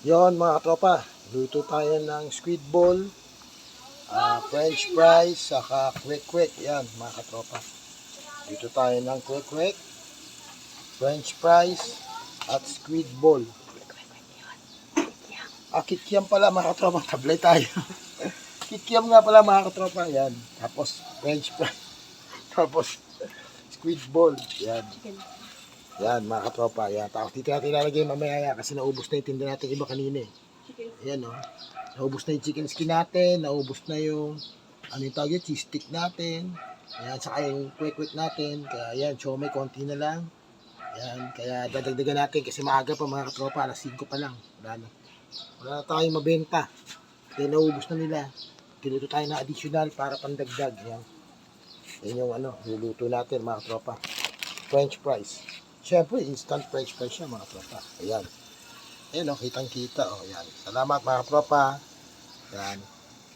Yon mga tropa, luto tayo ng squid ball, french fries, saka kwek-kwek. Yan mga katropa. Luto tayo ng kwek-kwek, french fries, at squid ball. Kikiam pala mga katropa, tablay tayo. Kikiam nga pala mga katropa, yan. Tapos french fries, tapos squid ball. Yan. Yan mga katropa, yan. Tapos dito natin ilalagay mamaya yan kasi naubos na yung tinda natin iba kanina eh. Ayan o. Naubos na yung chicken skin natin, naubos na yung yung tawag yun, cheese stick natin. Ayan, saka yung kwek-kwek natin. Kaya ayan, siomay konti na lang. Ayan, kaya dadagdagan natin kasi maaga pa mga katropa, alas 5 pa lang. Wala na tayong mabenta. Kaya naubos na nila. Tinuto tayo na additional para pandagdag. Ayan. Yan yung luluto natin mga katropa. French fries. Siyempre, instant french fries siya mga katropa. Ayan. Ayan o, kitang kita o. Ayan. Salamat mga katropa. Yan.